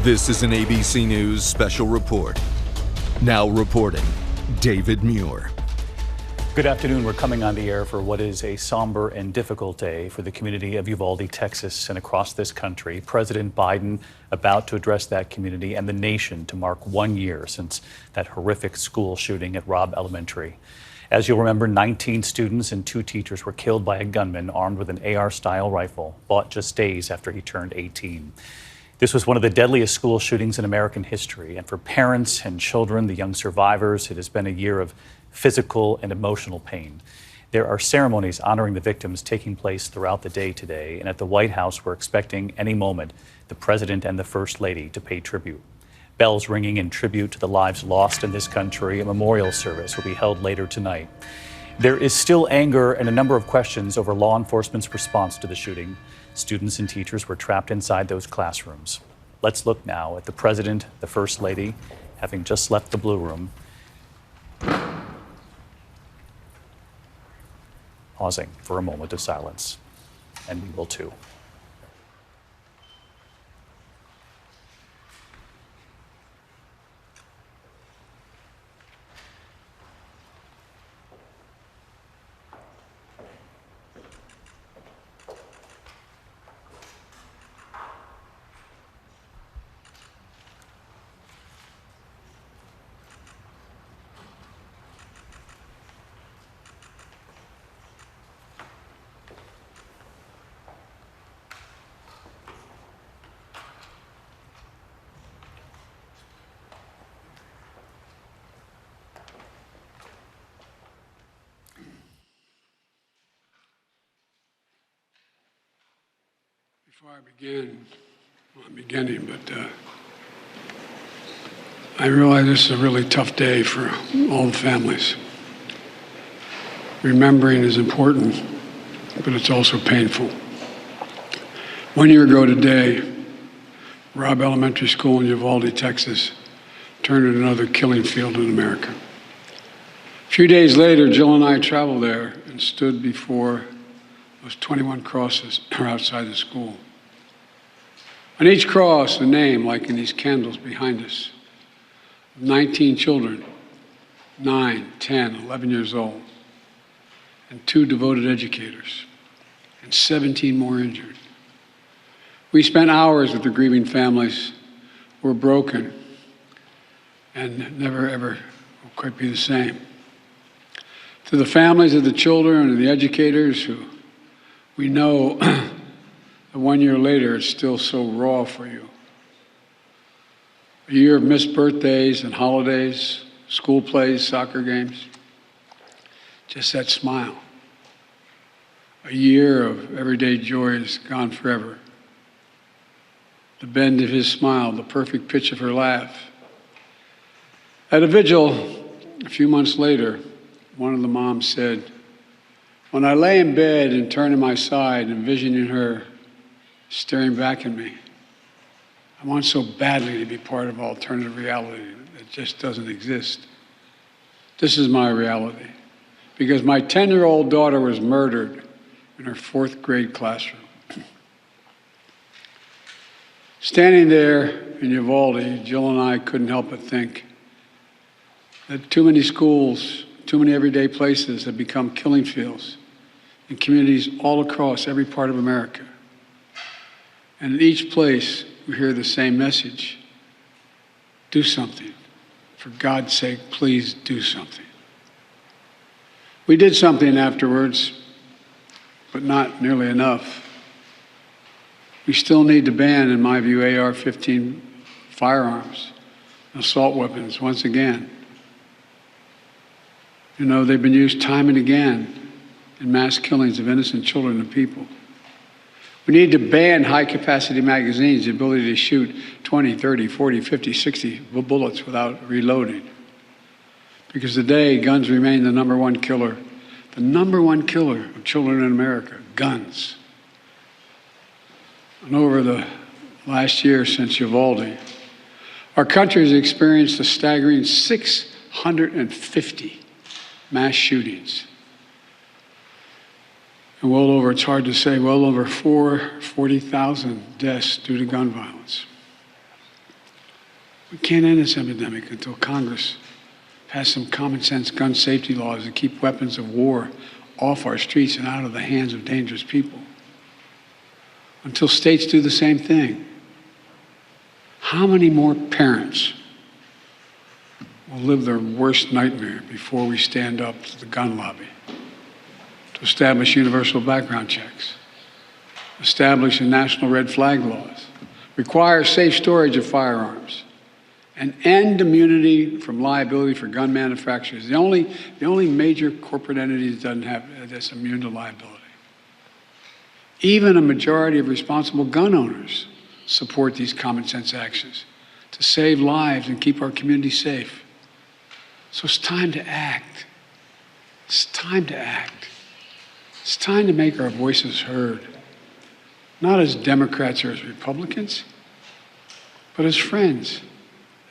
This is an ABC News special report. Now reporting, David Muir. Good afternoon. We're coming on the air for what is a somber and difficult day for the community of Uvalde, Texas, and across this country. President Biden about to address that community and the nation to mark 1 year since that horrific school shooting at Robb Elementary. As you'll remember, 19 students and 2 teachers were killed by a gunman armed with an AR-style rifle, bought just days after he turned 18. This was one of the deadliest school shootings in American history, and for parents and children, the young survivors, it has been a year of physical and emotional pain. There are ceremonies honoring the victims taking place throughout the day today, and at the White House, we're expecting any moment the President and the First Lady to pay tribute. Bells ringing in tribute to the lives lost in this country. A memorial service will be held later tonight. There is still anger and a number of questions over law enforcement's response to the shooting. Students and teachers were trapped inside those classrooms. Let's look now at the President, the First Lady, having just left the Blue Room. Pausing for a moment of silence, and we will too. Before I begin, well, I'm beginning, but I realize this is a really tough day for all the families. Remembering is important, but it's also painful. 1 year ago today, Robb Elementary School in Uvalde, Texas, turned into another killing field in America. A few days later, Jill and I traveled there and stood before those 21 crosses outside the school. On each cross, a name, like in these candles behind us, 19 children, 9, 10, 11 years old, and 2 devoted educators, and 17 more injured. We spent hours with the grieving families who were broken and never, ever will quite be the same. To the families of the children and the educators who we know 1 year later, it's still so raw for you. A year of missed birthdays and holidays, school plays, soccer games. Just that smile. A year of everyday joys gone forever. The bend of his smile, the perfect pitch of her laugh. At a vigil, a few months later, one of the moms said, "When I lay in bed and turn to my side, envisioning her staring back at me, I want so badly to be part of alternative reality that just doesn't exist. This is my reality, because my 10-year-old daughter was murdered in her 4th grade classroom." Standing there in Uvalde, Jill and I couldn't help but think that too many schools, too many everyday places have become killing fields in communities all across every part of America. And in each place, we hear the same message. Do something. For God's sake, please do something. We did something afterwards, but not nearly enough. We still need to ban, in my view, AR-15 firearms, assault weapons, once again. You know, they've been used time and again in mass killings of innocent children and people. We need to ban high-capacity magazines, the ability to shoot 20, 30, 40, 50, 60 bullets without reloading. Because today, guns remain the number one killer of children in America, guns. And over the last year since Uvalde, our country has experienced a staggering 650 mass shootings. And it's hard to say, well over 40,000 deaths due to gun violence. We can't end this epidemic until Congress pass some common sense gun safety laws to keep weapons of war off our streets and out of the hands of dangerous people. Until states do the same thing. How many more parents will live their worst nightmare before we stand up to the gun lobby to establish universal background checks, establish national red flag laws, require safe storage of firearms, and end immunity from liability for gun manufacturers? The only major corporate entity that doesn't have that's immune to liability. Even a majority of responsible gun owners support these common sense actions to save lives and keep our community safe. So it's time to act. It's time to act. It's time to make our voices heard, not as Democrats or as Republicans, but as friends,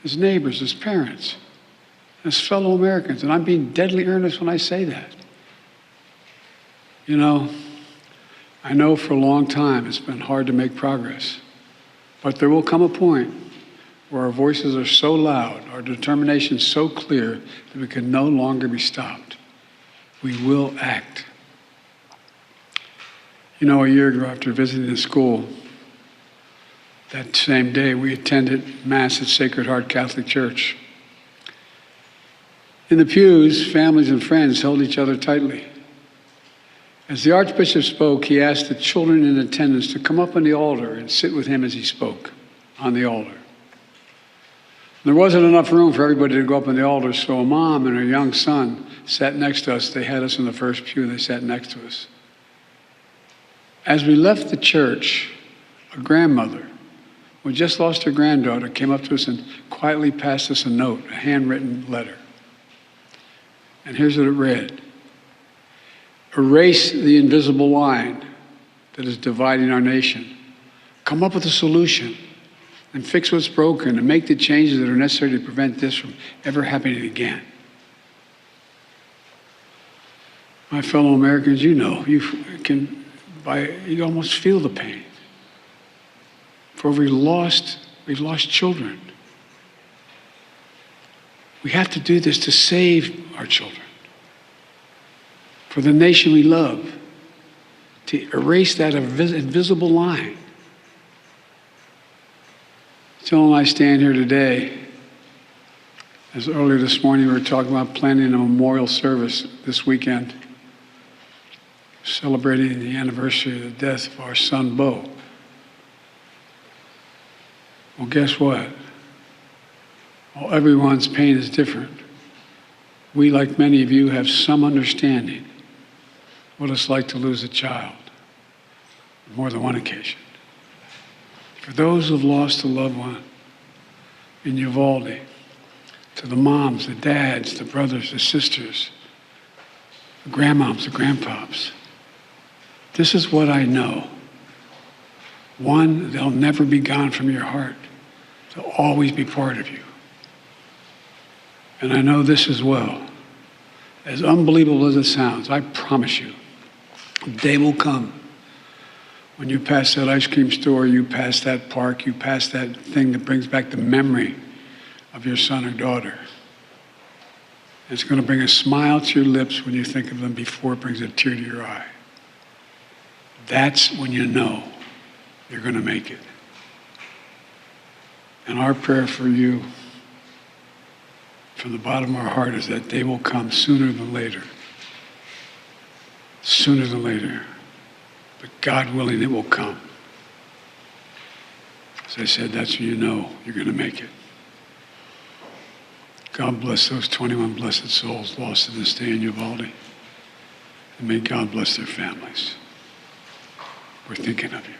as neighbors, as parents, as fellow Americans. And I'm being deadly earnest when I say that. You know, I know for a long time it's been hard to make progress, but there will come a point where our voices are so loud, our determination so clear that we can no longer be stopped. We will act. You know, a year ago after visiting the school, that same day we attended Mass at Sacred Heart Catholic Church. In the pews, families and friends held each other tightly. As the Archbishop spoke, he asked the children in attendance to come up on the altar and sit with him as he spoke on the altar. There wasn't enough room for everybody to go up on the altar, so a mom and her young son sat next to us. They had us in the first pew. They sat next to us. As we left the church, a grandmother who had just lost her granddaughter came up to us and quietly passed us a note, a handwritten letter. And here's what it read. Erase the invisible line that is dividing our nation. Come up with a solution and fix what's broken and make the changes that are necessary to prevent this from ever happening again. My fellow Americans, you know, you almost feel the pain. For we've lost children. We have to do this to save our children. For the nation we love, to erase that invisible line. Jill and I stand here today, as earlier this morning we were talking about planning a memorial service this weekend, celebrating the anniversary of the death of our son, Bo. Well, guess what? While everyone's pain is different, we, like many of you, have some understanding what it's like to lose a child on more than one occasion. For those who've lost a loved one in Uvalde, to the moms, the dads, the brothers, the sisters, the grandmoms, the grandpops, this is what I know. One, they'll never be gone from your heart. They'll always be part of you. And I know this as well. As unbelievable as it sounds, I promise you, a day will come when you pass that ice cream store, you pass that park, you pass that thing that brings back the memory of your son or daughter. It's going to bring a smile to your lips when you think of them before it brings a tear to your eye. That's when you know you're going to make it. And our prayer for you from the bottom of our heart is that day will come sooner than later. Sooner than later. But God willing, it will come. As I said, that's when you know you're going to make it. God bless those 21 blessed souls lost in this day in Uvalde. And may God bless their families. We're thinking of you.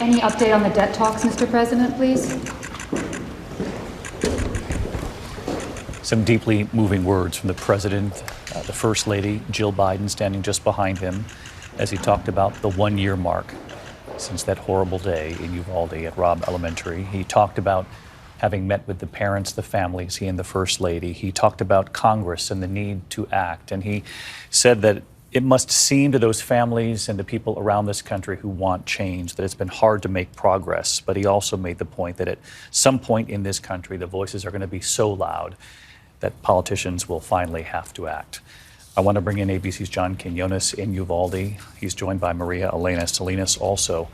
Any update on the debt talks, Mr. President, please? Some deeply moving words from the president, the First Lady, Jill Biden, standing just behind him as he talked about the one-year mark since that horrible day in Uvalde at Robb Elementary. He talked about having met with the parents, the families, he and the First Lady. He talked about Congress and the need to act. And he said that It must seem to those families and the people around this country who want change that it's been hard to make progress. But he also made the point that at some point in this country, the voices are going to be so loud that politicians will finally have to act. I want to bring in ABC's John Quinones in Uvalde. He's joined by Maria Elena Salinas, also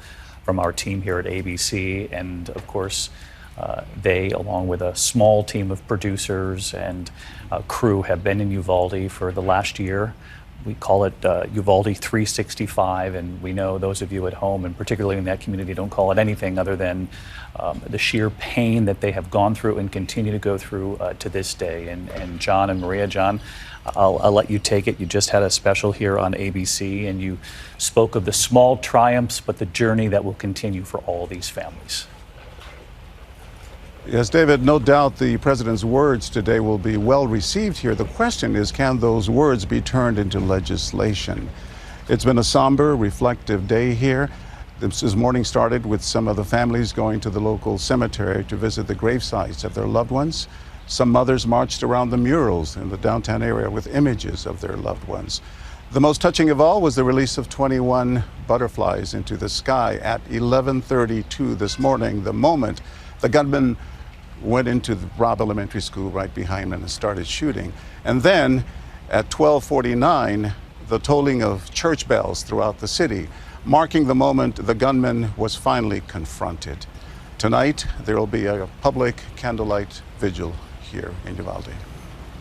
from our team here at ABC. And of course, they, along with a small team of producers and crew, have been in Uvalde for the last year. We call it Uvalde 365, and we know those of you at home, and particularly in that community, don't call it anything other than the sheer pain that they have gone through and continue to go through to this day. And John and Maria, John, I'll let you take it. You just had a special here on ABC, and you spoke of the small triumphs, but the journey that will continue for all these families. Yes, David, no doubt the president's words today will be well received here. The question is, can those words be turned into legislation? It's been a somber, reflective day here. This morning started with some of the families going to the local cemetery to visit the grave sites of their loved ones. Some mothers marched around the murals in the downtown area with images of their loved ones. The most touching of all was the release of 21 butterflies into the sky at 11:32 this morning, the moment the gunman went into the Robb Elementary School right behind them and started shooting. And then at 12:49, the tolling of church bells throughout the city, marking the moment the gunman was finally confronted. Tonight, there will be a public candlelight vigil here in Uvalde.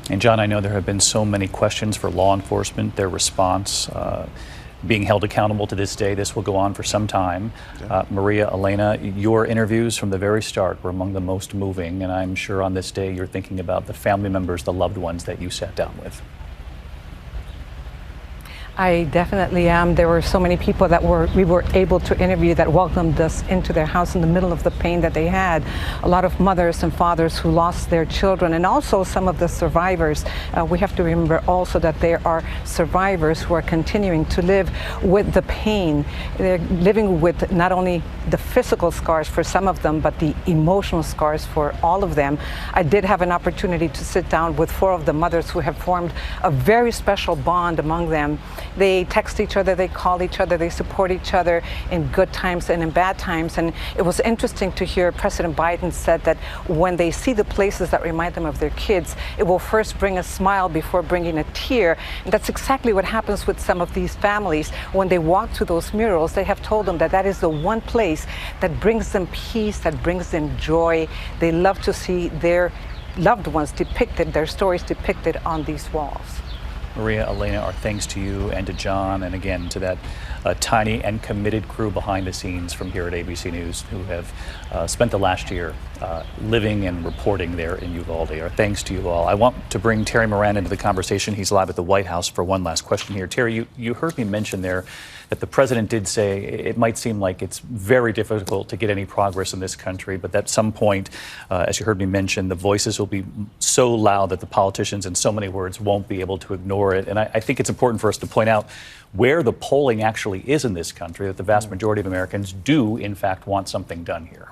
And John, I know there have been so many questions for law enforcement, their response, being held accountable to this day. This will go on for some time. Maria Elena, your interviews from the very start were among the most moving, and I'm sure on this day you're thinking about the family members, the loved ones that you sat down with. I definitely am. There were so many people that we were able to interview that welcomed us into their house in the middle of the pain that they had. A lot of mothers and fathers who lost their children, and also some of the survivors. We have to remember also that there are survivors who are continuing to live with the pain. They're living with not only the physical scars for some of them, but the emotional scars for all of them. I did have an opportunity to sit down with 4 of the mothers who have formed a very special bond among them. They text each other, they call each other, they support each other in good times and in bad times. And it was interesting to hear President Biden said that when they see the places that remind them of their kids, it will first bring a smile before bringing a tear. And that's exactly what happens with some of these families. When they walk to those murals, they have told them that that is the one place that brings them peace, that brings them joy. They love to see their loved ones depicted, their stories depicted on these walls. Maria Elena, our thanks to you and to John, and again to that tiny and committed crew behind the scenes from here at ABC News who have spent the last year living and reporting there in Uvalde. Our thanks to you all. I want to bring Terry Moran into the conversation. He's live at the White House for one last question here. Terry, you heard me mention there that the president did say it might seem like it's very difficult to get any progress in this country, but at some point, as you heard me mention, the voices will be so loud that the politicians, in so many words, won't be able to ignore it. And I think it's important for us to point out where the polling actually is in this country, that the vast majority of Americans do, in fact, want something done here.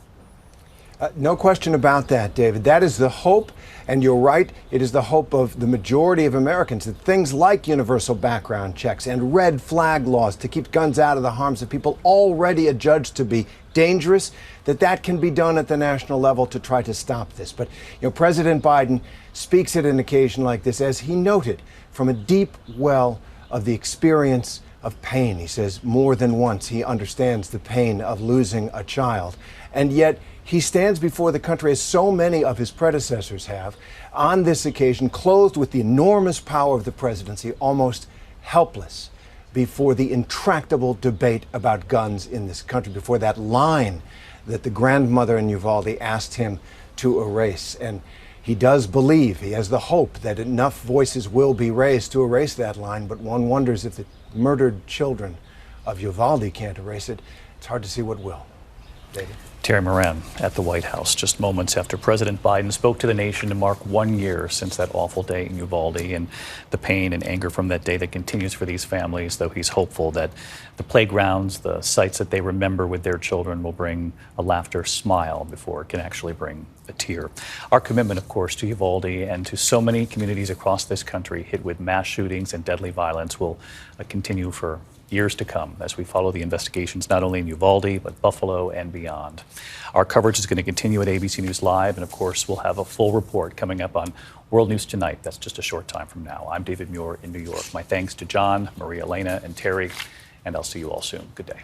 No question about that, David. That is the hope, and you're right, it is the hope of the majority of Americans that things like universal background checks and red flag laws to keep guns out of the arms of people already adjudged to be dangerous, that can be done at the national level to try to stop this. But, President Biden speaks at an occasion like this, as he noted, from a deep well of the experience of pain. He says more than once he understands the pain of losing a child. And yet he stands before the country, as so many of his predecessors have, on this occasion, clothed with the enormous power of the presidency, almost helpless before the intractable debate about guns in this country, before that line that the grandmother in Uvalde asked him to erase. And he does believe, he has the hope that enough voices will be raised to erase that line, but one wonders if the murdered children of Uvalde can't erase it. It's hard to see what will. David. Terry Moran at the White House, just moments after President Biden spoke to the nation to mark 1 year since that awful day in Uvalde, and the pain and anger from that day that continues for these families, though he's hopeful that the playgrounds, the sites that they remember with their children will bring a laughter smile before it can actually bring a tear. Our commitment, of course, to Uvalde and to so many communities across this country hit with mass shootings and deadly violence will continue for years to come as we follow the investigations not only in Uvalde but Buffalo and beyond. Our coverage is going to continue at ABC News Live, and of course we'll have a full report coming up on World News Tonight. That's just a short time from now. I'm David Muir in New York. My thanks to John, Maria Elena, and Terry, and I'll see you all soon. Good day.